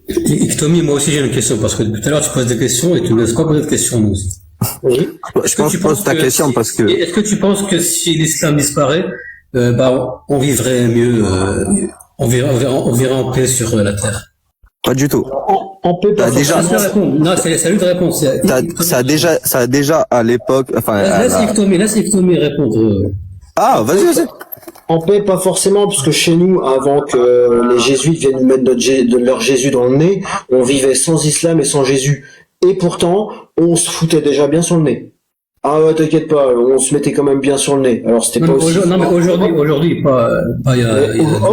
Et Tommy, moi aussi j'ai une question, parce que tout à l'heure tu poses des questions et tu ne laisses pas poser de questions, nous aussi. Oui. Je pense que tu poses ta question parce que... Est-ce que tu penses que si l'islam disparaît, on vivrait mieux, on vivrait en paix sur la terre? Pas du tout. En paix, pas déjà... Non, c'est à lui de répondre. Ça a déjà à l'époque... Enfin, laisse Yves Tommy répondre. Ah, vas-y. En paix, pas forcément, parce que chez nous, avant que les jésuites viennent nous mettre de leur Jésus dans le nez, on vivait sans islam et sans Jésus. Et pourtant, on se foutait déjà bien sur le nez. Ah ouais, t'inquiète pas, on se mettait quand même bien sur le nez. Alors c'était pas aussi... Non, mais aujourd'hui,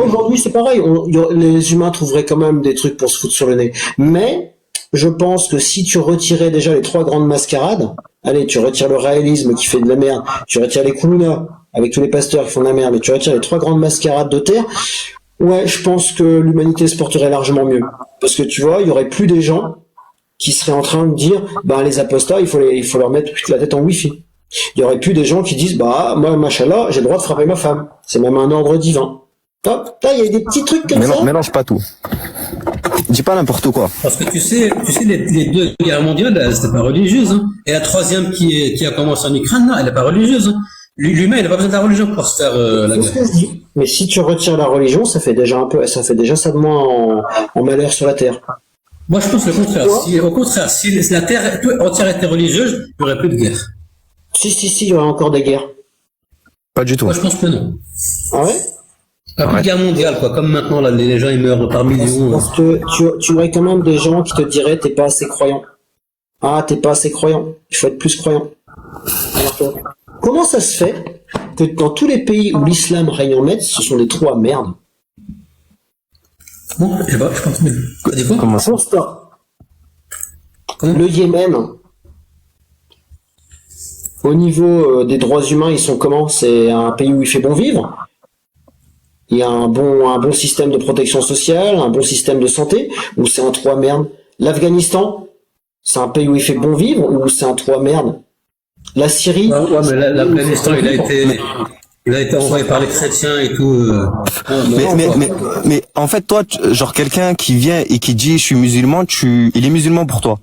Aujourd'hui, c'est pareil. Les humains trouveraient quand même des trucs pour se foutre sur le nez. Mais je pense que si tu retirais déjà les 3 grandes mascarades, allez, tu retires le réalisme qui fait de la merde, tu retires les koulounas avec tous les pasteurs qui font de la merde, mais tu retires les 3 grandes mascarades de terre, ouais, je pense que l'humanité se porterait largement mieux. Parce que tu vois, il y aurait plus des gens qui seraient en train de dire, les apostats, il faut leur mettre toute la tête en wifi. Il y aurait plus des gens qui disent, moi, machallah, j'ai le droit de frapper ma femme. C'est même un ordre divin. Hop, là, il y a des petits trucs comme ça. Mélange pas tout. Dis pas n'importe quoi. Parce que tu sais, les 2 guerres mondiales, elles n'étaient pas religieuses, hein. Et la 3e qui a commencé en Ukraine, là, elle n'est pas religieuse, hein. L'humain, il n'a pas besoin de la religion pour se faire la guerre. C'est ce que je dis. Mais si tu retires la religion, ça fait déjà ça de moins en malheur sur la terre. Moi, je pense le contraire. Si la terre entière était religieuse, il n'y aurait plus de guerre. Si, il y aurait encore des guerres. Pas du tout. Moi, je pense que non. Ah ouais? Plus de guerre mondiale, quoi. Comme maintenant, là, les gens, ils meurent par millions. Parce que tu aurais quand même des gens qui te diraient, t'es pas assez croyant. Ah, t'es pas assez croyant. Il faut être plus croyant. Alors que, comment ça se fait que dans tous les pays où l'islam règne en maître, ce sont des trous à merde? Bon, je sais pas, je pense que... Des fois, Comment ça? Le Yémen, au niveau des droits humains, ils sont comment? C'est un pays où il fait bon vivre? Il y a un bon système de protection sociale, un bon système de santé, ou c'est un trou à merde? L'Afghanistan, c'est un pays où il fait bon vivre, ou c'est un trou à merde? La Syrie? Ouais, mais l'Afghanistan, il a été envoyé par les chrétiens et tout. Mais en fait, toi, genre quelqu'un qui vient et qui dit je suis musulman, il est musulman pour toi.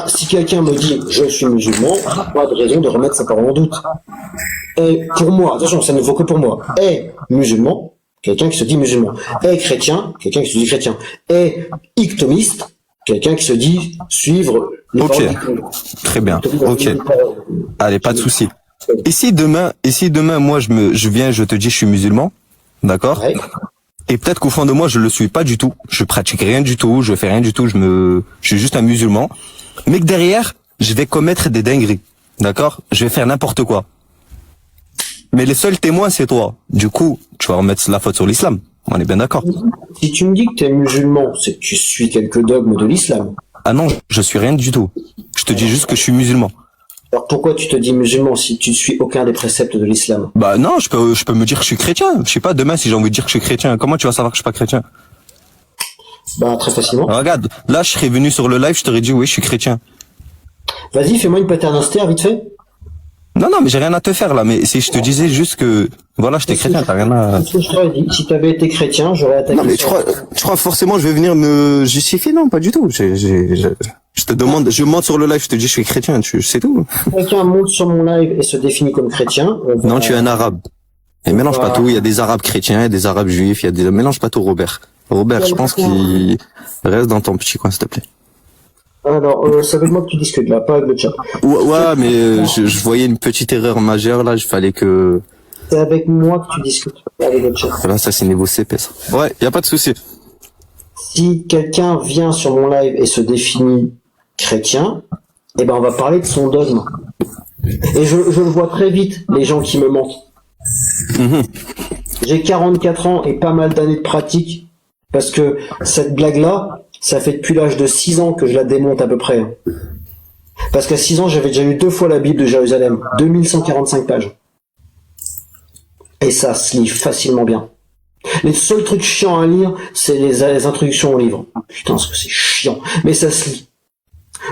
Si quelqu'un me dit je suis musulman, pas de raison de remettre sa parole en doute. Et pour moi, attention, ça ne vaut que pour moi. Et musulman, quelqu'un qui se dit musulman. Et chrétien, quelqu'un qui se dit chrétien. Et ictomiste, quelqu'un qui se dit suivre les paroles du Coran. Très bien. Ok. Allez, pas de souci. Et si demain, moi, je viens, je te dis, je suis musulman, d'accord? Ouais. Et peut-être qu'au fond de moi, je le suis pas du tout. Je pratique rien du tout, je fais rien du tout, je suis juste un musulman. Mais que derrière, je vais commettre des dingueries, d'accord? Je vais faire n'importe quoi. Mais les seuls témoins, c'est toi. Du coup, tu vas remettre la faute sur l'islam. On est bien d'accord. Si tu me dis que tu es musulman, c'est que tu suis quelques dogmes de l'islam. Ah non, je suis rien du tout. Je te dis juste que je suis musulman. Alors pourquoi tu te dis musulman si tu ne suis aucun des préceptes de l'islam? Non, je peux me dire que je suis chrétien. Je sais pas, demain, si j'ai envie de dire que je suis chrétien, comment tu vas savoir que je suis pas chrétien? Très facilement. Regarde, là, je serais venu sur le live, je t'aurais dit oui, je suis chrétien. Vas-y, fais-moi une paternoster, vite fait. Non, mais j'ai rien à te faire, là, mais si je te disais juste que, voilà, j'étais chrétien, t'as rien à... C'est ce que je t'aurais dit. Si t'avais été chrétien, j'aurais attaqué. Non, mais tu crois forcément je vais venir me justifier? Non, pas du tout. Je te demande, je monte sur le live, je te dis je suis chrétien, c'est tout. Quelqu'un monte sur mon live et se définit comme chrétien. Non, tu es un arabe. Et mélange pas tout, il y a des arabes chrétiens, il y a des arabes juifs, mélange pas tout, Robert. Robert, je pense qu'il reste dans ton petit coin, s'il te plaît. Alors, c'est avec moi que tu discutes là, pas avec le chat. Ouais, mais je voyais une petite erreur majeure là, il fallait que... C'est avec moi que tu discutes, pas avec le chat. Voilà, ça c'est niveau CP, ça. Ouais, y a pas de souci. Si quelqu'un vient sur mon live et se définit chrétien, on va parler de son dogme. Et je le vois très vite, les gens qui me mentent. J'ai 44 ans et pas mal d'années de pratique, parce que cette blague-là, ça fait depuis l'âge de 6 ans que je la démonte à peu près. Parce qu'à 6 ans, j'avais déjà lu 2 fois la Bible de Jérusalem, 2145 pages. Et ça se lit facilement bien. Les seuls trucs chiants à lire, c'est les introductions au livre. Putain, ce que c'est chiant. Mais ça se lit.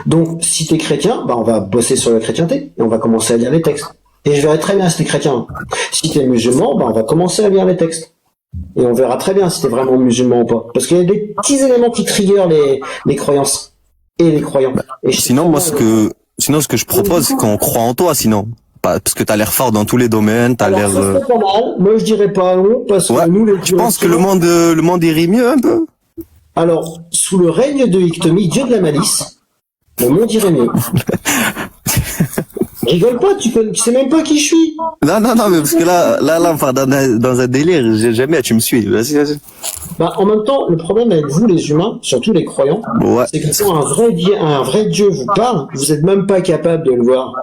Donc, si t'es chrétien, on va bosser sur la chrétienté, et on va commencer à lire les textes. Et je verrai très bien si t'es chrétien. Si t'es musulman, on va commencer à lire les textes. Et on verra très bien si t'es vraiment musulman ou pas. Parce qu'il y a des petits éléments qui triggerent les croyances et les croyants. Et Sinon, ce que je propose, c'est qu'on croit en toi, sinon. Parce que t'as l'air fort dans tous les domaines, t'as l'air... Ça serait pas mal. Moi, je dirais pas non, parce Ouais. que nous, les Je pense que le monde irait mieux un peu. Alors, sous le règne de Iktomi, dieu de la malice, le monde irait mieux. Rigole pas, tu sais même pas qui je suis. Non, mais parce que là, on part dans un délire. Jamais, tu me suis. Vas-y. Bah, en même temps, le problème avec vous, les humains, surtout les croyants, Ouais. c'est que quand un vrai dieu vous parle, vous êtes même pas capable de le voir.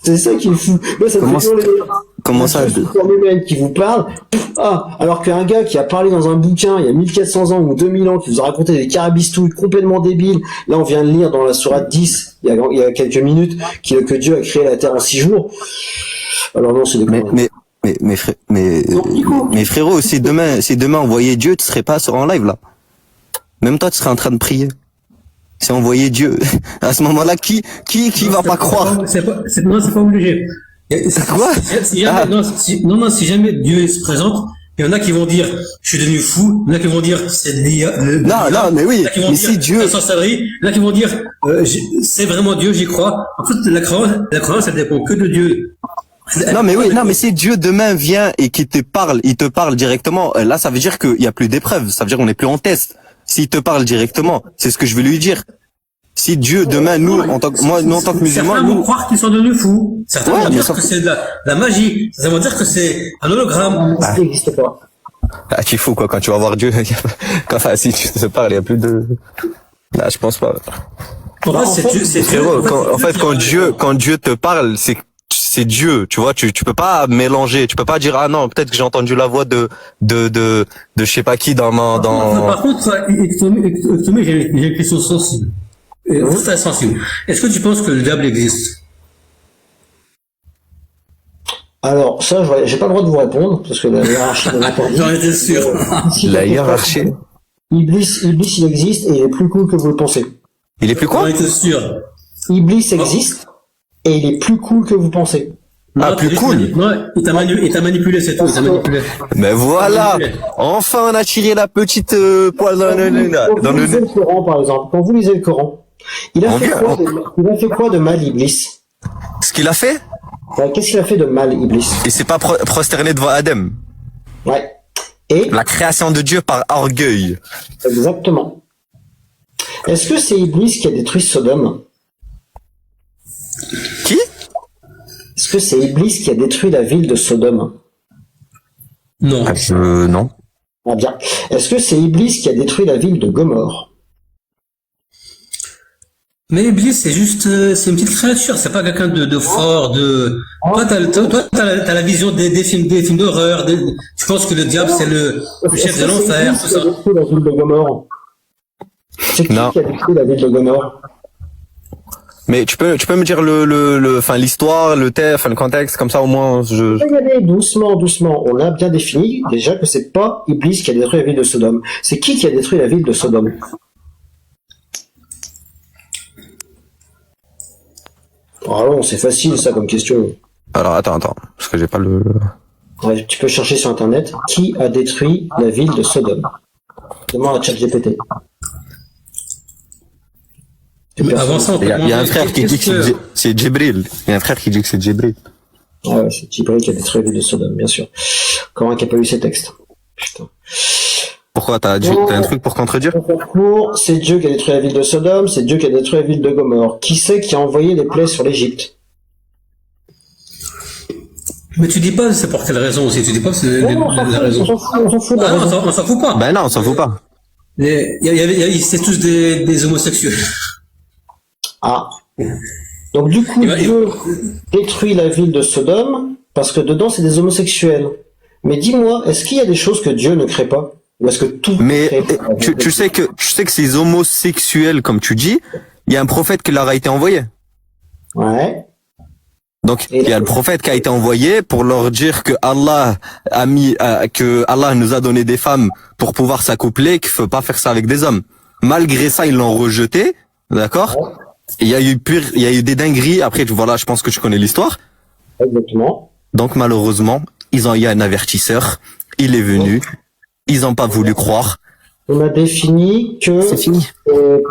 C'est ça qui est fou. Moi, ça me fait Comment ça humaine qui vous parle. Alors qu'un gars qui a parlé dans un bouquin il y a 1400 ans ou 2000 ans, qui vous a raconté des carabistouilles complètement débiles, là on vient de lire dans la sourate 10, il y a quelques minutes, que Dieu a créé la terre en 6 jours. Alors non, c'est des conneries. Mais frérot, si demain on voyait Dieu, tu serais pas en live là. Même toi, tu serais en train de prier. Si on voyait Dieu, à ce moment-là, qui va pas croire? Non, c'est pas obligé. Quoi? Si jamais Dieu se présente, il y en a qui vont dire, je suis devenu fou, il y en a qui vont dire, c'est Non, mais oui, mais si Dieu... il y en a qui vont dire, c'est vraiment Dieu, j'y crois. En fait, la croyance, elle dépend que de Dieu. Non, mais si Dieu demain vient et qu'il te parle, il te parle directement, là, ça veut dire qu'il y a plus d'épreuves, ça veut dire qu'on n'est plus en test. S'il te parle directement, c'est ce que je vais lui dire. Si Dieu demain, nous, en tant que musulmans, certains vont croire qu'ils sont devenus fous. Certains vont dire mais que c'est de la magie. Certains vont dire que c'est un hologramme. Ça n'existe pas. Ah, tu es fou, quoi, quand tu vas voir Dieu. Enfin, si tu te parles, il y a plus de... Là, je pense pas. En fait, c'est Frérot, quand Dieu te parle, c'est Dieu, tu vois, tu peux pas mélanger, tu peux pas dire, ah non, peut-être que j'ai entendu la voix de je sais pas qui dans Par contre, Ektomi, j'ai une question sensible. Très sensible. Est-ce que tu penses que le diable existe? Alors, ça, j'ai pas le droit de vous répondre, parce que la hiérarchie de l'interdit. J'en étais sûr. la hiérarchie. Iblis, il existe et il est plus cool que vous le pensez. Il est plus quoi? J'en étais sûr. Iblis existe et il est plus cool que vous pensez. Ah, plus cool. Non, il t'a manipulé, c'est tout. Il t'a manipulé. Mais voilà. Enfin, on a tiré la petite poêle dans Quand vous lisez le Coran, par exemple, quand vous lisez le Coran, il a fait quoi de mal, Iblis? Ce qu'il a fait? Qu'est-ce qu'il a fait de mal, Iblis? Il s'est pas prosterné devant Adam. Ouais. Et? La création de Dieu par orgueil. Exactement. Est-ce que c'est Iblis qui a détruit Sodome? Qui? Est-ce que c'est Iblis qui a détruit la ville de Sodome? Non. Non. Ah bien. Est-ce que c'est Iblis qui a détruit la ville de Gomorre? Mais Iblis, c'est une petite créature, c'est pas quelqu'un de fort, toi, t'as la vision des films d'horreur, tu penses que le diable, c'est le chef de l'enfer, tout ça. Qui a détruit la ville de Gomorre? C'est qui a détruit la ville de Gomorre? Mais tu peux me dire l'histoire, le contexte, comme ça au moins Regardez, doucement. On a bien défini déjà que c'est pas Iblis qui a détruit la ville de Sodome. C'est qui a détruit la ville de Sodome? Alors, c'est facile ça comme question. Alors attends, parce que j'ai pas le... Ouais, tu peux chercher sur internet qui a détruit la ville de Sodome. Demande à ChatGPT. Avant ça, il y a un frère qui dit que c'est Djibril. Il y a un frère qui dit que c'est Djibril. Ouais, c'est Djibril qui a détruit la ville de Sodome, bien sûr. Encore un qui a pas lu ses textes. Putain. Pourquoi t'as un truc pour contredire? C'est Dieu qui a détruit la ville de Sodome, c'est Dieu qui a détruit la ville de Gomorre. Qui c'est qui a envoyé les plaies sur l'Égypte? Mais tu dis pas c'est pour quelle raison aussi, tu dis pas c'est la raison. On s'en fout de la raison. On s'en fout pas. Ben non, on s'en fout pas. C'est tous des homosexuels. Ah. Donc du coup, Dieu détruit la ville de Sodome parce que dedans c'est des homosexuels. Mais dis-moi, est-ce qu'il y a des choses que Dieu ne crée pas? Ou est-ce que tout Mais tu sais que ces homosexuels, comme tu dis, il y a un prophète qui leur a été envoyé. Ouais. Donc il y a le prophète qui a été envoyé pour leur dire que Allah que Allah nous a donné des femmes pour pouvoir s'accoupler, qu'il faut pas faire ça avec des hommes. Malgré ça, ils l'ont rejeté, d'accord? Ouais. Il y a eu des dingueries. Après, voilà, je pense que tu connais l'histoire. Exactement. Donc malheureusement, il y a un avertisseur. Il est venu. ils ont pas voulu croire. On a défini que C'est fini.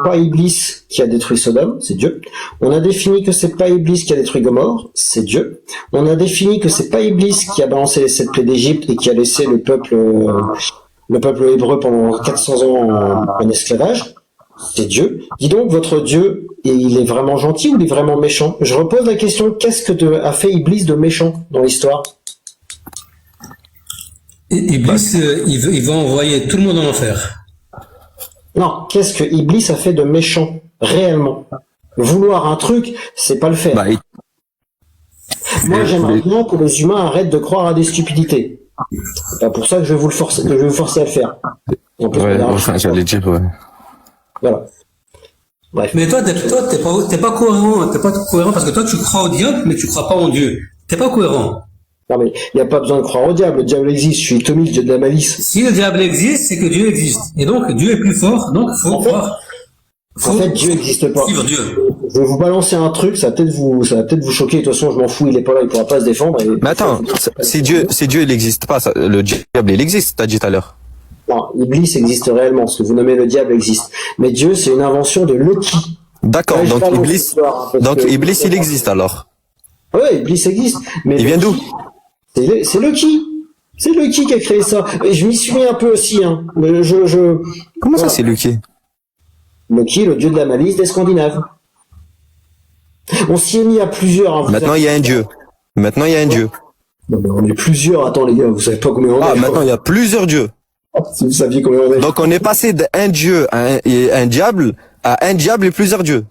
pas Iblis qui a détruit Sodome, c'est Dieu. On a défini que c'est pas Iblis qui a détruit Gomorrhe, c'est Dieu. On a défini que c'est pas Iblis qui a balancé les 7 plaies d'Égypte et qui a laissé le peuple hébreu pendant 400 ans en esclavage, c'est Dieu. Dis donc, votre Dieu, il est vraiment gentil ou il est vraiment méchant? Je repose la question, qu'est-ce que a fait Iblis de méchant dans l'histoire? Iblis, il veut envoyer tout le monde en enfer. Non, qu'est-ce que Iblis a fait de méchant, réellement? Vouloir un truc, c'est pas le faire. Bah, Moi, j'aimerais bien que les humains arrêtent de croire à des stupidités. C'est pas pour ça que je vais vous forcer à le faire. En plus, ouais, enfin, j'allais dire, ouais. Voilà. Bref. Mais toi, t'es pas cohérent. T'es pas cohérent parce que toi, tu crois au diable, mais tu crois pas en Dieu. T'es pas cohérent. Non, mais il n'y a pas besoin de croire au diable. Le diable existe. Je suis Tommy, le dieu de la malice. Si le diable existe, c'est que Dieu existe. Et donc, Dieu est plus fort, donc faut croire. En fait, Dieu n'existe pas. Suivre Dieu. Je vais vous balancer un truc, ça va peut-être vous choquer. De toute façon, je m'en fous, il est pas là, il pourra pas se défendre. Mais attends, si Dieu, il existe pas, le diable, il existe, t'as dit tout à l'heure. Non, Iblis existe réellement. Ce que vous nommez le diable existe. Mais Dieu, c'est une invention de Loki. D'accord, Ouais, donc je Iblis, l'histoire, parce donc que- Iblis, il existe alors. Ouais, Iblis existe. Mais Il vient d'où? C'est Loki. C'est Loki qui a créé ça. Et je m'y suis mis un peu aussi, hein. Mais Comment ça, Voilà. c'est Lucky? Loki, le dieu de la malice des Scandinaves. On s'y est mis à plusieurs. Hein, Maintenant, il y a un dieu. Maintenant, il y a un dieu. Non, mais on est plusieurs. Attends, les gars, vous savez pas combien on Ah, est. maintenant, il y a plusieurs dieux. Si vous saviez combien on est. Donc, on est passé d'un dieu et un diable à un diable et plusieurs dieux.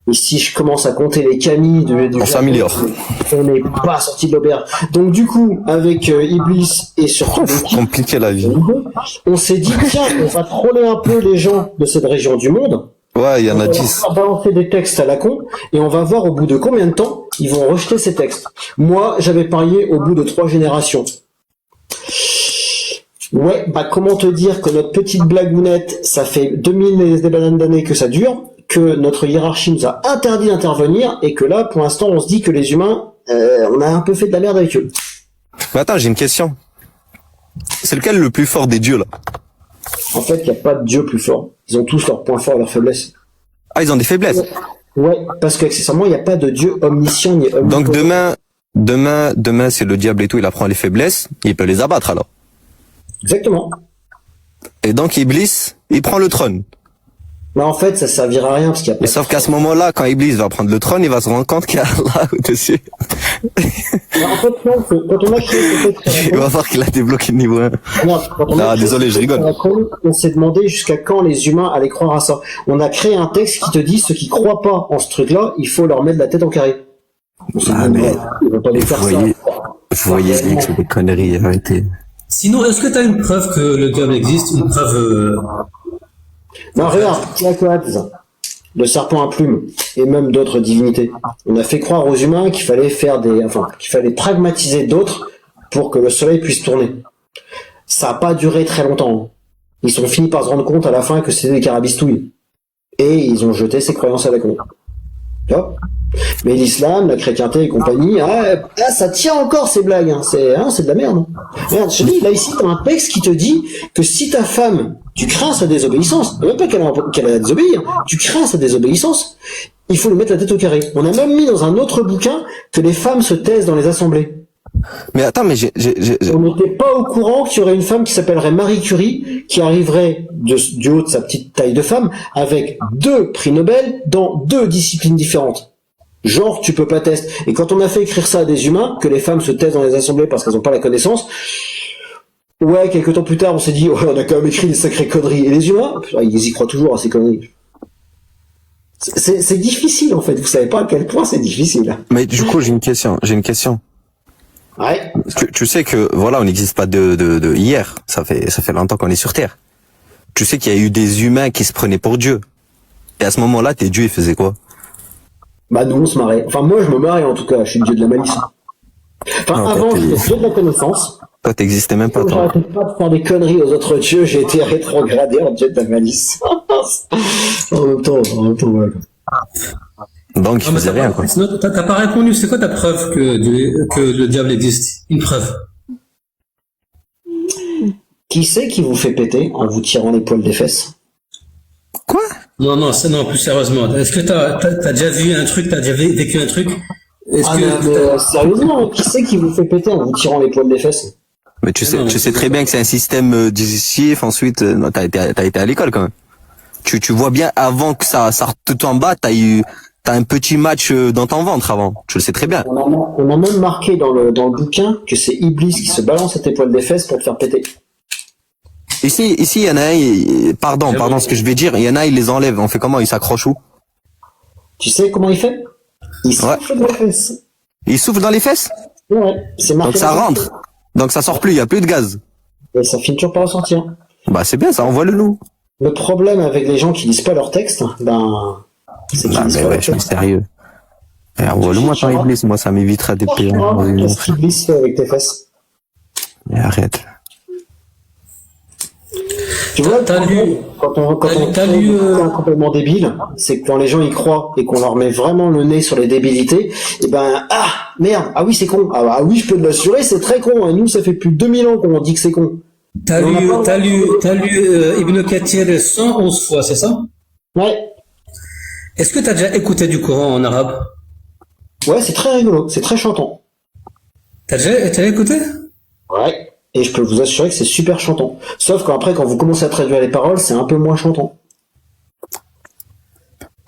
Et si je commence à compter les Camille du On s'améliore. on n'est pas sorti de l'auberge. Donc du coup, avec Iblis et surtout Loki, Compliqué la vie. on s'est dit tiens, on va troller un peu les gens de cette région du monde. Ouais, il y en a On 10. va balancer des textes à la con et on va voir au bout de combien de temps ils vont rejeter ces textes. Moi, j'avais parié au bout de 3 générations. Ouais, bah comment te dire que notre petite blagounette, ça fait 2000 et des bananes d'années que ça dure, que notre hiérarchie nous a interdit d'intervenir et que là, pour l'instant, on se dit que les humains, on a un peu fait de la merde avec eux. Mais attends, j'ai une question. C'est lequel le plus fort des dieux, là? En fait, il n'y a pas de dieu plus fort. Ils ont tous leurs points forts et leurs faiblesses. Ah, ils ont des faiblesses. Ouais, parce qu'accessoirement, il n'y a pas de dieu omniscient ni omnipotent. Donc demain, c'est le diable et tout, il apprend les faiblesses, il peut les abattre alors. Exactement. Et donc Iblis, il prend le trône. Mais en fait, ça servira à rien parce qu'il n'y a pas Et sauf qu'à ce moment-là, quand Iblis va prendre le trône, il va se rendre compte qu'il y a Allah au-dessus. Mais en fait, non, quand on a créé ce texte, Il va voir qu'il a débloqué le niveau 1. regarde, quand on a Ah, créé désolé, ce je rigole. texte à la con, on s'est demandé jusqu'à quand les humains allaient croire à ça. On a créé un texte qui te dit ceux qui croient pas en ce truc-là, il faut leur mettre la tête en carré. On s'est Ah, dit, mais ouais, ils vont pas nous faire ça. Vous voyez bien que c'est des conneries, arrêtez. Sinon, est-ce que tu as une preuve que le diable existe, une preuve Non, regarde, Tlacoatl, le serpent à plumes, et même d'autres divinités. On a fait croire aux humains qu'il fallait qu'il fallait pragmatiser d'autres pour que le soleil puisse tourner. Ça n'a pas duré très longtemps. Ils sont finis par se rendre compte à la fin que c'était des carabistouilles. Et ils ont jeté ces croyances à la con. Tu vois ? Mais l'islam, la chrétienté et compagnie, ça tient encore ces blagues, hein. C'est de la merde. Hein. Regarde, je te dis, là ici, t'as un texte qui te dit que si ta femme, tu crains sa désobéissance, même pas qu'elle a désobéi, hein, tu crains sa désobéissance, il faut lui mettre la tête au carré. On a même mis dans un autre bouquin que les femmes se taisent dans les assemblées. Mais attends, mais On n'était pas au courant qu'il y aurait une femme qui s'appellerait Marie Curie, qui arriverait du haut de sa petite taille de femme, avec 2 prix Nobel dans 2 disciplines différentes. Genre, tu peux pas tester. Et quand on a fait écrire ça à des humains, que les femmes se taisent dans les assemblées parce qu'elles n'ont pas la connaissance, ouais, quelques temps plus tard, on s'est dit, ouais, on a quand même écrit des sacrées conneries. Et les humains, ils y croient toujours à ces conneries. C'est difficile, en fait. Vous savez pas à quel point c'est difficile. Mais du coup, j'ai une question. Ouais. Tu sais que, voilà, on n'existe pas de hier. Ça fait longtemps qu'on est sur Terre. Tu sais qu'il y a eu des humains qui se prenaient pour Dieu. Et à ce moment-là, tes dieux, ils faisaient quoi? Bah, nous, on se marrait. Enfin, moi, je me marrais, en tout cas. Je suis le dieu de la malice. Enfin, Non, avant, toi, j'étais le dieu de la connaissance. Toi, t'existais même pas, Comme toi. j'arrêtais pas de faire des conneries aux autres dieux, j'ai été rétrogradé en dieu de la malice. en même temps, voilà. Donc, ils faisaient rien, quoi. Sinon, t'as pas répondu. C'est quoi ta preuve que le diable existe? Une preuve. Qui c'est qui vous fait péter en vous tirant les poils des fesses? Quoi? Non, non, c'est non, plus sérieusement. Est-ce que t'as déjà vu un truc, t'as déjà vécu un truc? Est-ce Ah que non, mais sérieusement, qui c'est qui vous fait péter en vous tirant les poils des fesses? Mais tu sais très bien que c'est un système digestif. Ensuite, non, t'as été à l'école quand même. Tu vois bien avant que ça sorte tout en bas, t'as un petit match dans ton ventre avant. Tu le sais très bien. On a même marqué dans le bouquin que c'est Iblis qui se balance à tes poils des fesses pour te faire péter. Ici, il y en a un, pardon, ce que je vais dire, il y en a, il les enlève. On fait comment? Il s'accroche où? Tu sais comment il fait? Il souffle dans les fesses. Il souffle dans les fesses? Ouais, c'est marqué. Donc ça rentre. Donc ça sort plus, il y a plus de gaz. Et ça finit toujours par ressortir. Bah c'est bien, ça envoie le loup. Le problème avec les gens qui lisent pas leur texte, c'est qu'ils lisent pas leur Je suis texte. sérieux. Envoie-le-moi ton Iblis, moi ça m'évitera des pires. Qu'est-ce qu'Iblis fait avec tes fesses? Mais arrête. Tu vois, T'as lu- quand on t'as fait lu, un complètement débile, c'est que quand les gens y croient et qu'on leur met vraiment le nez sur les débilités, et merde, ah oui c'est con, ah oui je peux te l'assurer c'est très con, et nous ça fait plus de 2000 ans qu'on dit que c'est con. T'as lu Ibn Kathir 111 fois, c'est ça? Ouais, Est-ce que t'as déjà écouté du Coran en arabe? ouais c'est très rigolo, c'est très chantant. T'as déjà écouté? Ouais. Et je peux vous assurer que c'est super chantant. Sauf qu'après, quand vous commencez à traduire les paroles, c'est un peu moins chantant.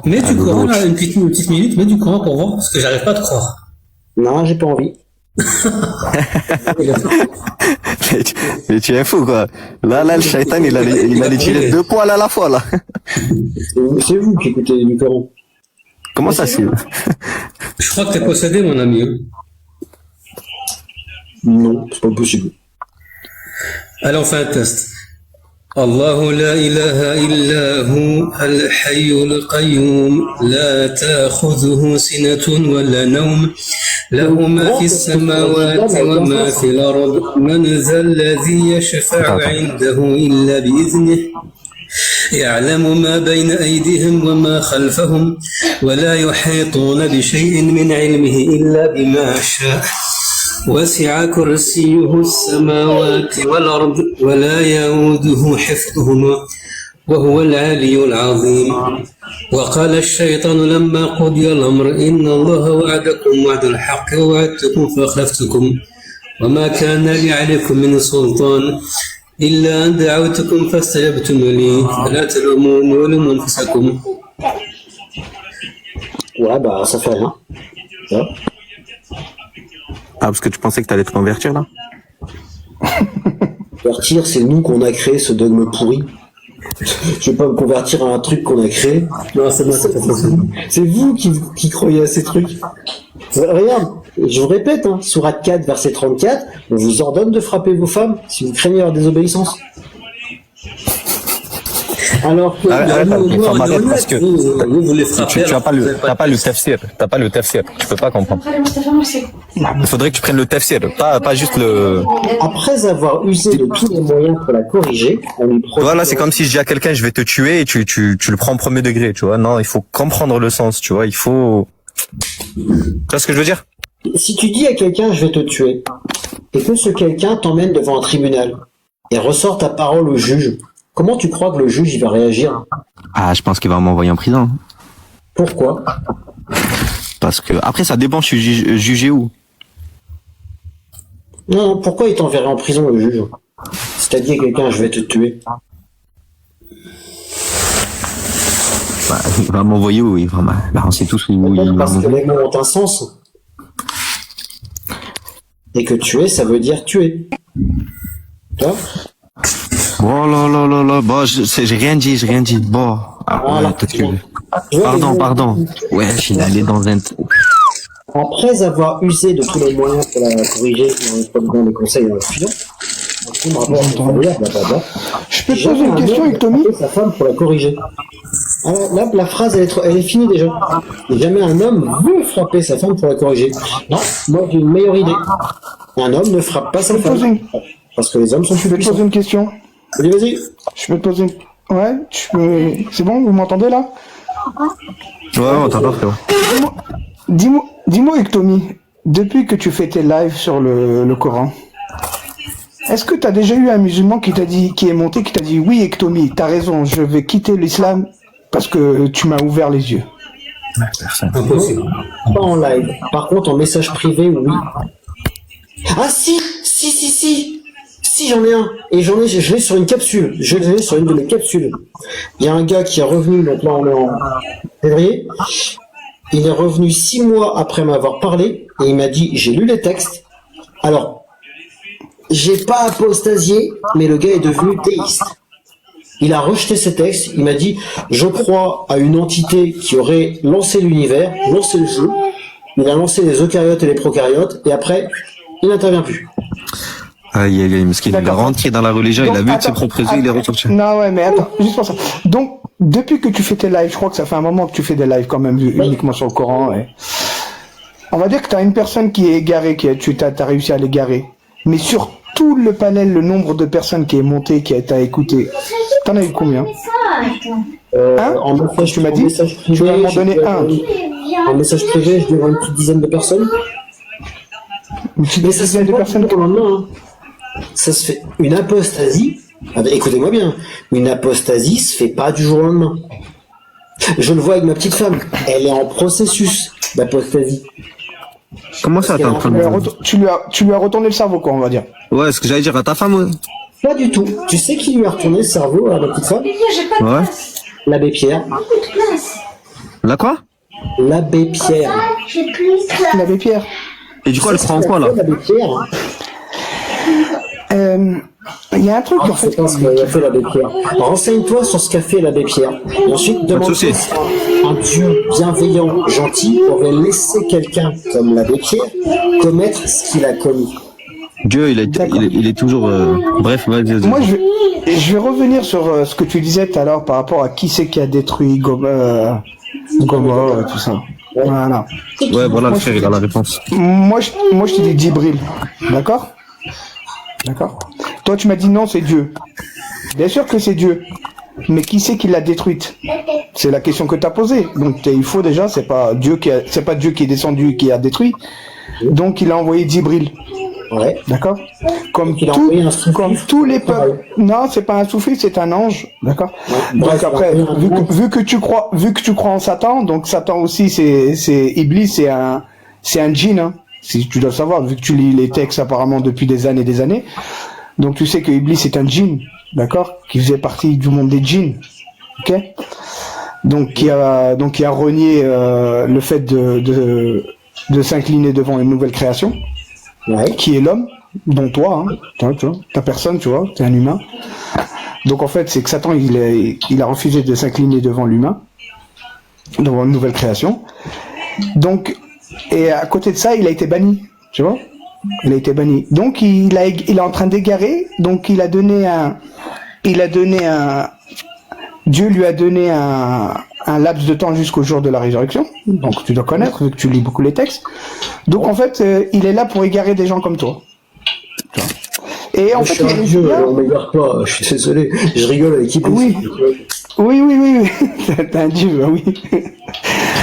Mets du Coran, là, une petite minute, mets du Coran pour voir, parce que j'arrive pas à te croire. Non, j'ai pas envie. Mais tu es fou quoi. Là, le shaitan, il allait tirer 2 poils à la fois là. C'est vous qui écoutez du Coran. Comment ça c'est? Je crois que t'es possédé, mon ami. Non, c'est pas possible. Allez, on fait un test. الله لا إله إلا هو الحي القيوم لا تأخذه سنة ولا نوم له ما في السماوات وما في الأرض من ذا الذي يشفع عنده إلا بإذنه يعلم ما بين أيديهم وما خلفهم ولا يحيطون بشيء من علمه إلا بما شاء وسع كرسيه السماوات والأرض ولا يؤوده حفظهما وهو العلي العظيم وقال الشيطان لما قضي الأمر إن الله وعدكم وعد الحق ووعدتكم فأخلفتكم وما كان لي عليكم من سلطان إلا أن دعوتكم فاستجبتم لي فلا تلوموني ولوموا أنفسكم. Ouais, ça fait rien. Ça. Ah, parce que tu pensais que t'allais te convertir là? Convertir, c'est nous qu'on a créé ce dogme pourri. Je vais pas me convertir à un truc qu'on a créé. Non, c'est bon, c'est vous qui croyez à ces trucs. Regarde, je vous répète, Sourate 4, verset 34, on vous ordonne de frapper vos femmes si vous craignez leur désobéissance. Alors que parce que vous les frappez. tu n'as pas le tafsir. T'as pas le tafsir. Tu peux pas comprendre. Il faudrait que tu prennes le tafsir, pas juste le. Après avoir usé de tous les moyens pour la corriger, on lui propose. Voilà, c'est comme si je dis à quelqu'un je vais te tuer et tu le prends au premier degré, tu vois. Non, il faut comprendre le sens, tu vois. Il faut. Tu vois ce que je veux dire? Si tu dis à quelqu'un je vais te tuer, et que ce quelqu'un t'emmène devant un tribunal et ressort ta parole au juge, comment tu crois que le juge il va réagir? Ah, je pense qu'il va m'envoyer en prison. Pourquoi? Parce que après ça dépend, je suis jugé où. Non, pourquoi il t'enverrait en prison le juge? Si t'as dit à quelqu'un je vais te tuer. Bah, il va m'envoyer où? On sait tous où il va Parce que m'envoyer. les mots ont un sens. Et que tuer, ça veut dire tuer. Tu vois? Oh là. Bon, j'ai rien dit. Bon. Voilà. Pardon. Ouais, je suis allé dans un. Après avoir usé de tous les moyens pour la corriger, dans les conseils suivants, je peux te poser une question avec Tommy? Sa femme pour la corriger. Alors là, la phrase, elle est finie déjà. Et jamais un homme veut frapper sa femme pour la corriger. Non, moi j'ai une meilleure idée. Un homme ne frappe pas sa femme. Parce que les hommes sont Je plus peux te puissants. poser une question? Allez, vas-y. Je peux te poser une... Ouais, tu peux... C'est bon, vous m'entendez là? Ouais, on t'entend, frérot. Dis-moi, Tommy, depuis que tu fais tes lives sur le Coran, Est-ce que tu as déjà eu un musulman qui est monté, qui t'a dit oui, Ektomi, t'as raison, je vais quitter l'islam parce que tu m'as ouvert les yeux? Personne. Impossible. Pas en live. Par contre, en message privé, oui. Ah si, j'en ai un. Et je l'ai sur une capsule. Je l'ai sur une de mes capsules. Il y a un gars qui est revenu, donc là on est en février. Il est revenu 6 mois après m'avoir parlé et il m'a dit, j'ai lu les textes. Alors, j'ai pas apostasié, mais le gars est devenu théiste. Il a rejeté ces textes, il m'a dit, je crois à une entité qui aurait lancé l'univers, lancé le jeu. Il a lancé les eucaryotes et les prokaryotes, et après, il n'intervient plus. Aïe, aïe, aïe, parce qu'il est D'accord. rentré dans la religion, Donc, il a vu de ses attends, propres yeux, il est ressorti. Non, ouais, mais attends, juste pour ça. Donc, depuis que tu fais tes lives, je crois que ça fait un moment que tu fais des lives quand même, uniquement sur le Coran. Et... On va dire que tu as une personne qui est égarée, tu as réussi à l'égarer. Mais sur tout le panel, le nombre de personnes qui est monté, qui t'a écouté, t'en as eu combien? En message, Tu m'as dit, tu vas m'en donner un. En message privé, je dirais une petite dizaine de personnes. Une petite Mais ça se dizaine fait de pas personnes. du jour au lendemain, hein. Ça se fait. Une apostasie, écoutez-moi bien, une apostasie se fait pas du jour au lendemain. Je le vois avec ma petite femme. Elle est en processus d'apostasie. Comment ça, t'es en train de... Tu lui as retourné le cerveau, quoi, on va dire. Ouais, ce que j'allais dire à ta femme, ouais. Pas du tout. Tu sais qui lui a retourné le cerveau à ma petite femme? Ouais. L'abbé Pierre. Là, quoi? L'abbé Pierre. L'abbé Pierre. Et du coup, elle prend quoi, là? L'abbé Pierre. Il y a un truc, en fait. C'est pas ce qu'a fait l'abbé Pierre. Renseigne-toi sur ce qu'a fait l'abbé Pierre. Et ensuite, demande souci. si un Dieu bienveillant, gentil, aurait laissé quelqu'un comme l'abbé Pierre commettre ce qu'il a commis. Dieu, il est toujours... Bref, vas-y. Moi, je vais revenir sur ce que tu disais tout à l'heure par rapport à qui c'est qui a détruit Gomorrah et tout ça. Voilà. Ouais, voilà, le frère, il a la réponse. Moi, je te dis Djibril. D'accord? D'accord? Toi, tu m'as dit non, c'est Dieu. Bien sûr que c'est Dieu. Mais qui c'est qui l'a détruite? C'est la question que tu as posée. Donc, il faut déjà, c'est pas Dieu qui est descendu qui a détruit. Donc, il a envoyé Djibril. Ouais. D'accord? Comme Il a envoyé un soufri. comme tous les peuples. Non, c'est pas un soufri, c'est un ange. D'accord? Ouais, Donc bref, après, il a envoyé un vu que tu crois en Satan, donc Satan aussi, c'est Iblis, c'est un djinn, hein. Si tu dois le savoir, vu que tu lis les textes apparemment depuis des années. Donc tu sais que Iblis est un djinn, d'accord? Qui faisait partie du monde des djinns. Ok? Donc qui a renié, le fait de s'incliner devant une nouvelle création. Ouais. Qui est l'homme, dont toi, hein, tu vois, ta personne, tu vois, t'es un humain. Donc en fait, c'est que Satan, il a refusé de s'incliner devant l'humain, devant une nouvelle création. Donc, et à côté de ça, il a été banni, tu vois. Il a été banni. Donc il est en train d'égarer. Donc Dieu lui a donné un laps de temps jusqu'au jour de la résurrection. Donc tu dois connaître, vu que tu lis beaucoup les textes. Donc en fait, il est là pour égarer des gens comme toi. Tu vois. Et en Je fait, suis un dieu, on m'égare pas, je suis désolé. Je rigole avec qui oui. Oui. T'es un dieu, oui.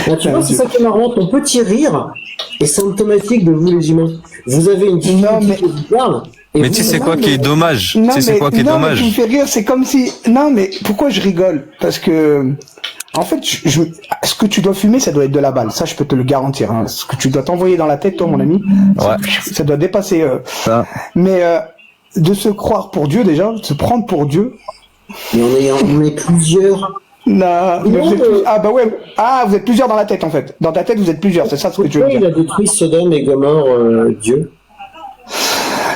Là, tu vois, c'est ça qui est marrant. Ton petit rire est symptomatique de vous les humains. Vous avez une divinité mais- qui vous parle. et Mais vous- tu sais quoi qui est dommage? Non, Tu sais quoi qui est non, mais dommage? tu me fais rire, c'est comme si... Non, mais pourquoi je rigole? Parce que... En fait, ce que tu dois fumer, ça doit être de la balle. Ça, je peux te le garantir. Hein. Ce que tu dois t'envoyer dans la tête, toi, mon ami, ça doit dépasser... Ça. Mais de se croire pour Dieu, déjà, de se prendre pour Dieu... Mais on est plusieurs. Non, mais Non, vous êtes Ah bah ouais. Ah, vous êtes plusieurs dans la tête, en fait. Dans ta tête, vous êtes plusieurs. C'est ça ce que tu veux Pourquoi dire. il a détruit Sodome et Gomorre, Dieu?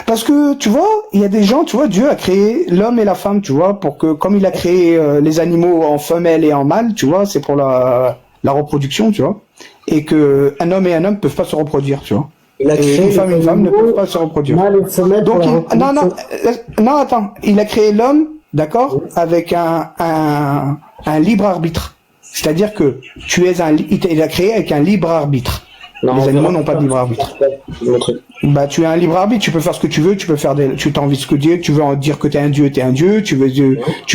Parce que, tu vois, il y a des gens, tu vois, Dieu a créé l'homme et la femme, tu vois, pour que, comme il a créé les animaux en femelle et en mâle, tu vois, c'est pour la reproduction, tu vois, et que un homme et un homme peuvent pas se reproduire, tu vois. Il a Et créé une femme et une femme ne animaux, peuvent pas se reproduire. mâle et femelle pour Donc, la reproduction. non, attends, il a créé l'homme, d'accord, avec un libre arbitre. C'est-à-dire que il a créé avec un libre arbitre. Non, Les on animaux verra. n'ont pas de libre arbitre. Je vais montrer. Bah, tu as un libre arbitre, tu peux faire ce que tu veux, tu peux faire tu t'as envie de ce que tu veux en dire que t'es un dieu, tu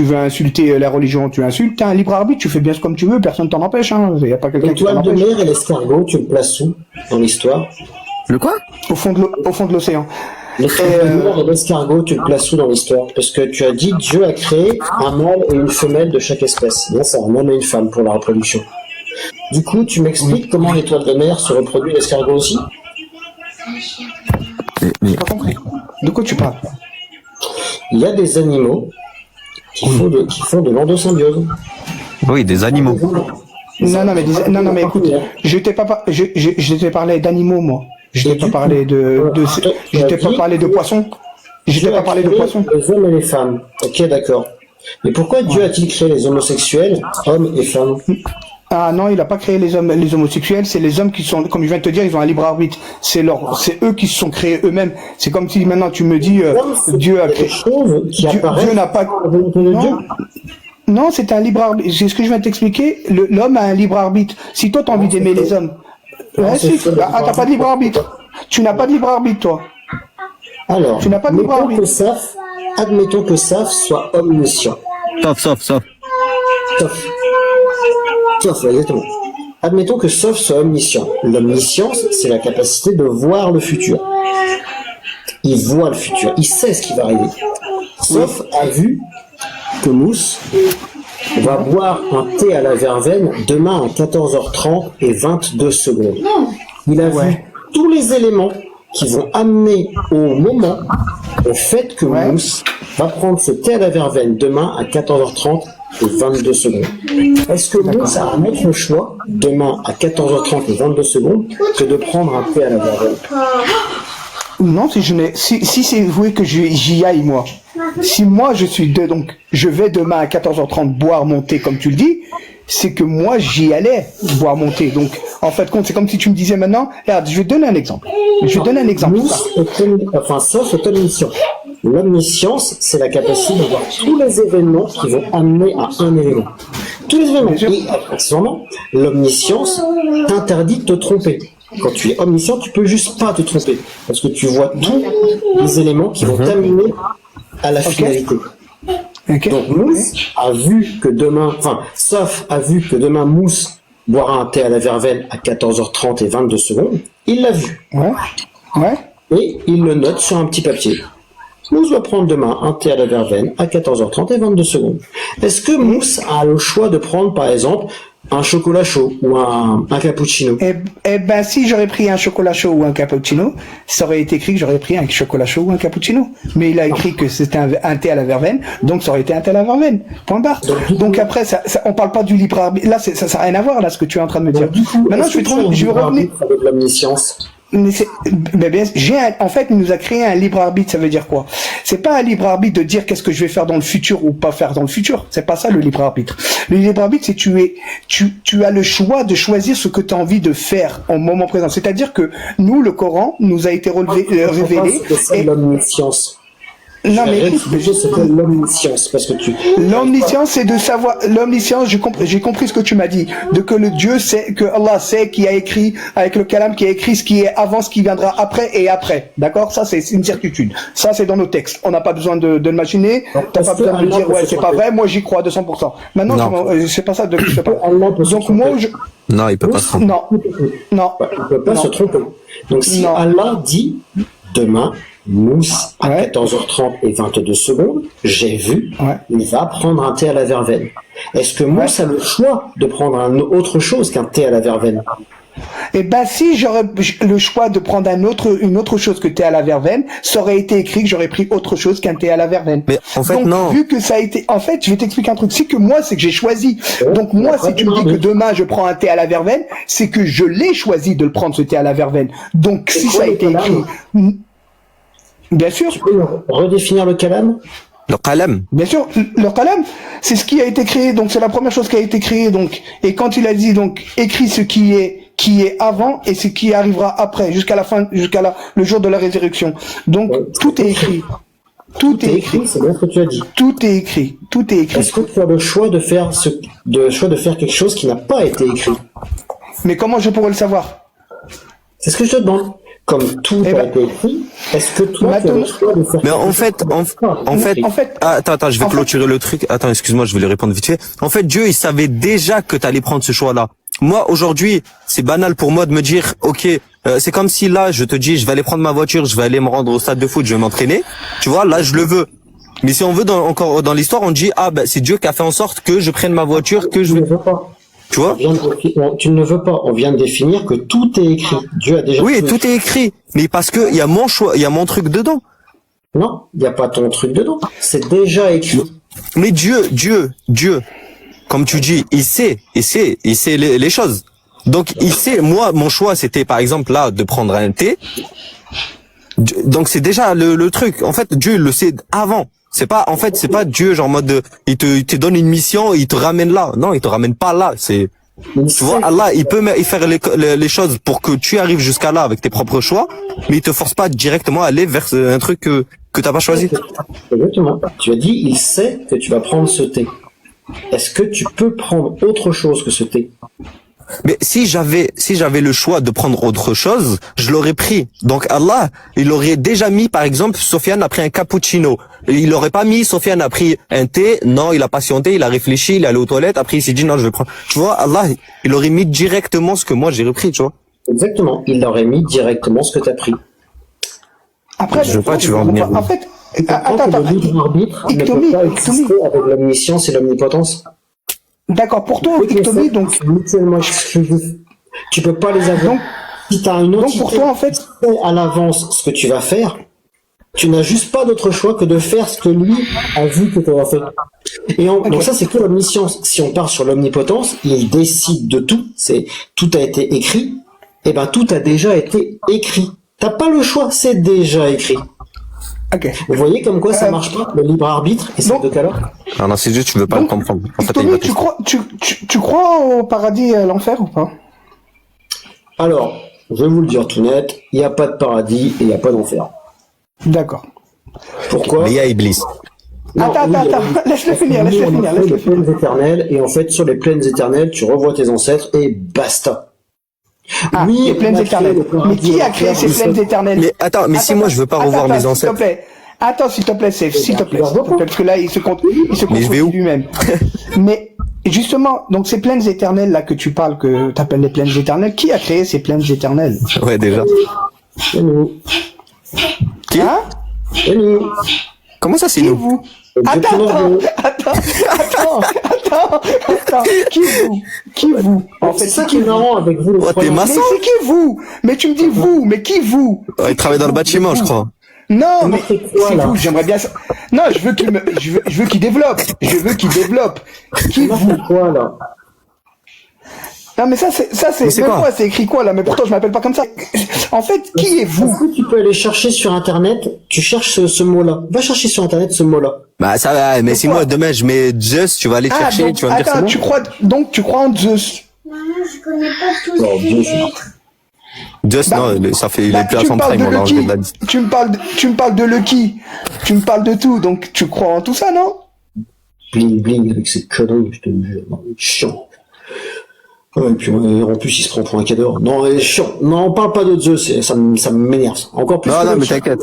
veux insulter la religion, tu insultes, t'as un libre arbitre, tu fais bien ce comme tu veux, personne t'en empêche, hein, y a pas quelqu'un qui t'en L'étoile de empêche. mer et l'escargot, tu le places où dans l'histoire? Le quoi? Au fond de l'océan. Le truc de mort de l'escargot, tu le places où dans l'histoire? Parce que tu as dit Dieu a créé un mâle et une femelle de chaque espèce. Là, c'est un homme et une femme pour la reproduction. Du coup, tu m'expliques comment l'étoile de mer se reproduit l'escargot aussi? J'ai pas compris. De quoi tu parles? Il y a des animaux qui font de l'endosymbiose. Oui, des animaux. Non, mais écoute, je t'ai parlé d'animaux, moi. Je t'ai pas parlé je t'ai pas parlé de poissons. Je t'ai pas parlé de poissons. Les hommes et les femmes. Ok, d'accord. Mais pourquoi Dieu a-t-il créé les homosexuels, hommes et femmes? Ah non, il a pas créé les homosexuels, c'est les hommes qui sont, comme je viens de te dire, ils ont un libre arbitre. C'est eux qui se sont créés eux-mêmes. C'est comme si maintenant tu me dis, Dieu a créé. Dieu n'a pas. Non, c'est un libre arbitre. C'est ce que je viens de t'expliquer. L'homme a un libre arbitre. Si toi, t'as envie d'aimer les hommes. T'as pas de libre arbitre. Tu n'as pas de libre arbitre, toi. Alors, tu n'as pas de libre arbitre. Admettons que Saf soit omniscient. Sauf. Sauf, exactement. Admettons que Sauf soit omniscient. L'omniscience, c'est la capacité de voir le futur. Il voit le futur. Il sait ce qui va arriver. Sauf a vu que Mousse va boire un thé à la verveine demain à 14h30 et 22 secondes. Il a vu tous les éléments qui vont amener au moment, au fait que Mousse va prendre ce thé à la verveine demain à 14h30 et 22 secondes. Est-ce que Mousse a un autre choix demain à 14h30 et 22 secondes que de prendre un thé à la verveine? Non, si c'est voué que j'y aille, moi. Si moi je vais demain à 14h30 boire mon thé comme tu le dis, c'est que moi j'y allais boire mon thé. Donc en fait compte, c'est comme si tu me disais maintenant, regarde, je vais te donner un exemple. Sauf est omniscient. L'omniscience, c'est la capacité de voir tous les événements qui vont amener à un élément. Tous les événements. Et accessoirement, l'omniscience t'interdit de te tromper. Quand tu es omniscient, tu peux juste pas te tromper. Parce que tu vois tous les éléments qui vont t'amener à la finalité. Donc Mousse a vu que demain, Sauf a vu que demain Mousse boira un thé à la verveine à 14h30 et 22 secondes. Il l'a vu. Et il le note sur un petit papier. Mousse va prendre demain un thé à la verveine à 14h30 et 22 secondes. Est-ce que Mousse a le choix de prendre, par exemple, un chocolat chaud ou un cappuccino? Eh ben, si j'aurais pris un chocolat chaud ou un cappuccino, ça aurait été écrit que j'aurais pris un chocolat chaud ou un cappuccino. Mais il a écrit que c'était un thé à la verveine, donc ça aurait été un thé à la verveine. Point barre. Donc après, on parle pas du libre arbitre. Là, ça n'a rien à voir, là, ce que tu es en train de me dire. Maintenant, je vais revenir. Avec l'omniscience. En fait, il nous a créé un libre arbitre. Ça veut dire quoi? C'est pas un libre arbitre de dire qu'est-ce que je vais faire dans le futur ou pas faire dans le futur. C'est pas ça le libre arbitre. Le libre arbitre, c'est tu as le choix de choisir ce que tu as envie de faire au moment présent. C'est-à-dire que nous, le Coran nous a été révélé. C'est l'omniscience. Non mais écoute, c'est l'omniscience parce que l'omniscience c'est de savoir. L'omniscience, j'ai compris ce que tu m'as dit, de que le Dieu sait, que Allah sait, qui a écrit avec le Kalam, qui a écrit ce qui est avant, ce qui viendra après et après. D'accord? Ça c'est une certitude. Ça c'est dans nos textes. On n'a pas besoin de le machiner. T'as pas besoin de me dire ouais c'est pas vrai. Moi j'y crois à 200%. Maintenant c'est pas ça. Donc moi non il peut pas se tromper. Non il peut pas se tromper. Donc si Allah dit demain Mousse à 14h30 et 22 secondes, j'ai vu, il va prendre un thé à la verveine. Est-ce que Mousse a le choix de prendre autre chose qu'un thé à la verveine? Eh ben si j'aurais le choix de prendre une autre chose que thé à la verveine, ça aurait été écrit que j'aurais pris autre chose qu'un thé à la verveine. Mais en fait donc, non. Vu que ça a été, en fait, je vais t'expliquer un truc. C'est que moi, c'est que j'ai choisi. Donc moi, si tu me dis que demain je prends un thé à la verveine, c'est que je l'ai choisi de le prendre ce thé à la verveine. Donc si ça a été écrit. Bien sûr. Tu peux redéfinir le kalam? Le qalam. Bien sûr, le qalam, c'est ce qui a été créé, donc c'est la première chose qui a été créée, donc. Et quand il a dit, donc, écrit ce qui est avant et ce qui arrivera après, jusqu'à la fin, le jour de la résurrection. Donc, tout est écrit. Tout est écrit. C'est bien ce que tu as dit. Tout est écrit. Tout est écrit. Est-ce que tu as le choix de faire quelque chose qui n'a pas été écrit? Mais comment je pourrais le savoir? C'est ce que je te demande. Comme tout a été écrit, est-ce que toi, tu as le choix de faire... Mais en fait, attends, je vais clôturer le truc. Attends, excuse-moi, je vais lui répondre vite fait. En fait, Dieu, il savait déjà que tu allais prendre ce choix-là. Moi, aujourd'hui, c'est banal pour moi de me dire, ok, C'est comme si là, je te dis, je vais aller prendre ma voiture, je vais aller me rendre au stade de foot, je vais m'entraîner. Tu vois, là, je le veux. Mais si on veut encore dans l'histoire, on dit c'est Dieu qui a fait en sorte que je prenne ma voiture, que je Tu vais. ne veux pas. Tu vois? Tu ne le veux pas. On vient de définir que tout est écrit. Dieu a déjà. Oui, tout est écrit. Mais parce que il y a mon choix, il y a mon truc dedans. Non, il n'y a pas ton truc dedans. C'est déjà écrit. Mais Dieu, comme tu dis, il sait les choses. Donc il sait. Moi, mon choix, c'était par exemple là de prendre un thé. Donc c'est déjà le truc. En fait, Dieu il le sait avant. C'est pas Dieu genre en mode il te donne une mission, il te ramène là. Non, il te ramène pas là. Tu vois, Allah, il peut faire les choses pour que tu arrives jusqu'à là avec tes propres choix, mais il te force pas directement à aller vers un truc que t'as pas choisi. Exactement. Tu as dit, il sait que tu vas prendre ce thé. Est-ce que tu peux prendre autre chose que ce thé? Mais si j'avais le choix de prendre autre chose, je l'aurais pris. Donc Allah, il aurait déjà mis, par exemple, Sofiane a pris un cappuccino. Il aurait pas mis Sofiane a pris un thé. Non, il a patienté, il a réfléchi, il est allé aux toilettes. Après, il s'est dit non, je vais prendre. Tu vois, Allah, il aurait mis directement ce que moi j'ai repris, tu vois. Exactement. Il aurait mis directement ce que tu as pris. Après, Je veux pas, tu vas en venir. En fait, Attends, le libre arbitre ne peut pas exister avec l'omniscience et l'omnipotence. D'accord, pour toi, Victomy, donc. C'est mutuellement exclusif. Tu peux pas les avoir. Donc, si tu as une entité pour toi, en fait, qui sait à l'avance ce que tu vas faire, tu n'as juste pas d'autre choix que de faire ce que lui a vu que tu auras fait. Donc ça, c'est que l'omniscience. Si on part sur l'omnipotence, il décide de tout. Tout a été écrit. Et ben tout a déjà été écrit. T'as pas le choix, c'est déjà écrit. ok. Vous voyez comme quoi ça marche pas, le libre arbitre et ces deux cas-là? Ah non, c'est juste tu veux pas le comprendre. En fait, Victomy, tu crois au paradis et à l'enfer ou pas? Alors, je vais vous le dire tout net, il n'y a pas de paradis et il n'y a pas d'enfer. D'accord. Pourquoi? Mais il y a Iblis. Non, Attends, laisse-le finir. Les plaines éternelles, et en fait, sur les plaines éternelles, tu revois tes ancêtres et basta. Ah, Oui, les plaines éternelles. Mais qui a créé ces plaines éternelles? Mais attends, mais si moi je veux pas revoir mes ancêtres. S'il te plaît, Safe, s'il te plaît, parce que là, il se Mais je vais où? lui-même. Mais, justement, donc ces plaines éternelles, là, que tu parles, que t'appelles les plaines éternelles, qui a créé ces plaines éternelles? Ouais, déjà. C'est nous. Qui? Hein? C'est nous. Comment ça, c'est Qui nous? vous? Exactement. Attends, qui vous? En fait, C'est ça qui est marrant avec vous, les Oh, t'es croyants. mais maçon? c'est qui vous? Mais tu me dis vous, mais qui vous? Ouais, il travaille dans le bâtiment, je crois. Non, mais c'est quoi, c'est là? vous, j'aimerais bien ça. Non, je veux qu'il développe. Qui Moi, vous? c'est quoi, là? Non, mais ça, Mais c'est même quoi? quoi, c'est écrit quoi, là? Mais pourtant, je m'appelle pas comme ça. En fait, qui est vous? Est-ce que tu peux aller chercher sur Internet, tu cherches ce mot-là. Va chercher sur Internet ce mot-là. Bah, ça va, mais si moi, demain, je mets Zeus, tu vas aller chercher, donc, tu vas me dire attends, c'est bon. tu crois en Zeus? Non, je connais pas tous Non, ces Dieu, lettres. Zeus, non, il est plus à tu son me parles prime, de on l'a enlevé Lucky. de la liste. Tu me parles de Lucky. Tu me parles de tout, donc tu crois en tout ça, non? Bling bling avec cette connerie, je te jure. Non, il est chiant. Ouais, et puis en plus il se prend pour un cadeau. Non, il est chiant. Non, on parle pas de Zeus, ça m'énerve. Encore plus. Non, mais t'inquiète,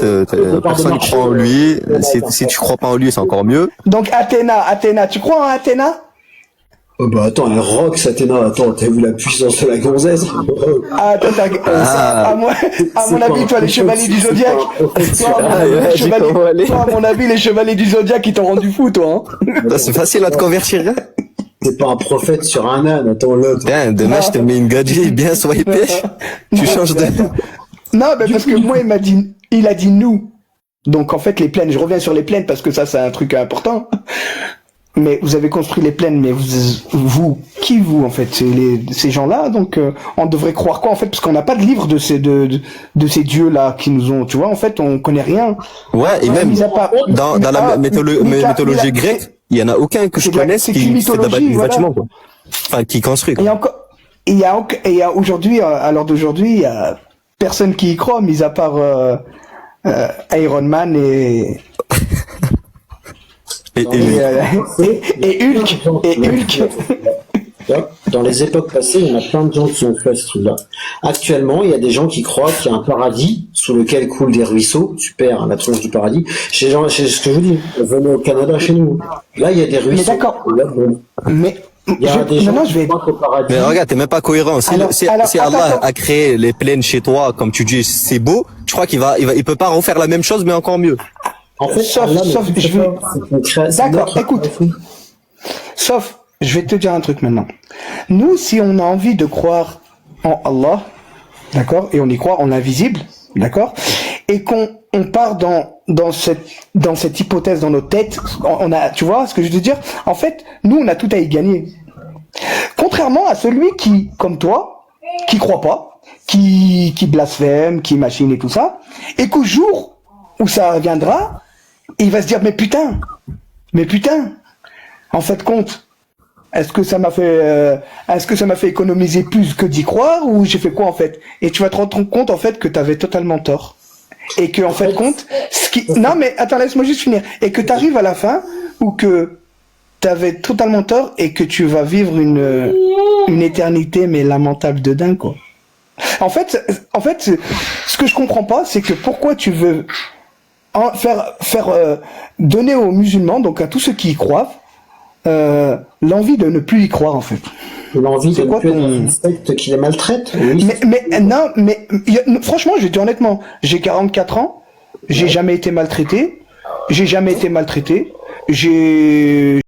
personne ne croit en lui. Si tu crois pas en lui, c'est encore mieux. Donc Athéna, tu crois en Athéna? Oh bah attends, elle rock Athéna. Attends, t'as vu la puissance de la gonzesse? Attends, à mon avis, toi, les chevaliers du Zodiac. Toi, à mon avis, les chevaliers du Zodiac, ils t'ont rendu fou, toi, hein. C'est facile à te convertir, hein. C'est pas un prophète sur un âne. Attends l'autre. Tiens, demain, je te mets une gadget bien swipée. Tu changes de... Non, mais parce que moi, il a dit nous. Donc, en fait, les plaines, je reviens sur les plaines parce que ça, c'est un truc important. Mais vous avez construit les plaines, mais qui vous, en fait? C'est ces gens-là, donc, on devrait croire quoi, en fait? Parce qu'on n'a pas de livre de ces dieux-là qui nous ont, tu vois, en fait, on connaît rien. Ouais, et même, Mis à part- dans la mythologie grecque, il y en a aucun que je connaisse c'est qui qu'une fait mythologie, du voilà. bâtiment, quoi. Enfin, qui construit, quoi. Et il y a aujourd'hui, à l'heure d'aujourd'hui, il y a personne qui y croit, mis à part Iron Man et Hulk. Dans les époques passées, il y en a plein de gens qui ont fait ce truc-là. Actuellement, il y a des gens qui croient qu'il y a un paradis sous lequel coulent des ruisseaux. Super, hein, la tronche du paradis. C'est ce que je vous dis. Venez au Canada chez nous. Là, il y a des ruisseaux. Mais d'accord. Là, bon. Il y a des gens qui croient qu'au paradis. Mais regarde, t'es même pas cohérent. Si, Alors, si attends, Allah attends. a créé les plaines chez toi, comme tu dis, c'est beau, je crois il peut pas refaire la même chose, mais encore mieux. En fait, Sauf, D'accord, écoute. Sauf, je vais te dire un truc maintenant. Nous, si on a envie de croire en Allah, d'accord, et on y croit en l'invisible, d'accord, et qu'on part dans cette hypothèse dans nos têtes, tu vois ce que je veux dire? En fait, nous, on a tout à y gagner. Contrairement à celui qui, comme toi, qui croit pas, qui blasphème, qui machine et tout ça, et qu'au jour où ça viendra, il va se dire mais putain, en fait compte, est-ce que ça m'a fait économiser plus que d'y croire ou j'ai fait quoi en fait? Et tu vas te rendre compte en fait que t'avais totalement tort. Et que en fait compte, non mais attends, laisse-moi juste finir. Et que t'arrives à la fin où que t'avais totalement tort et que tu vas vivre une éternité mais lamentable de dingue quoi. En fait, ce que je comprends pas, c'est que pourquoi tu veux donner aux musulmans, donc à tous ceux qui y croient, l'envie de ne plus y croire en fait. L'envie de ne plus être une secte qui les maltraite. Oui. Mais franchement, je vais te dire honnêtement, j'ai 44 ans, j'ai jamais été maltraité, j'ai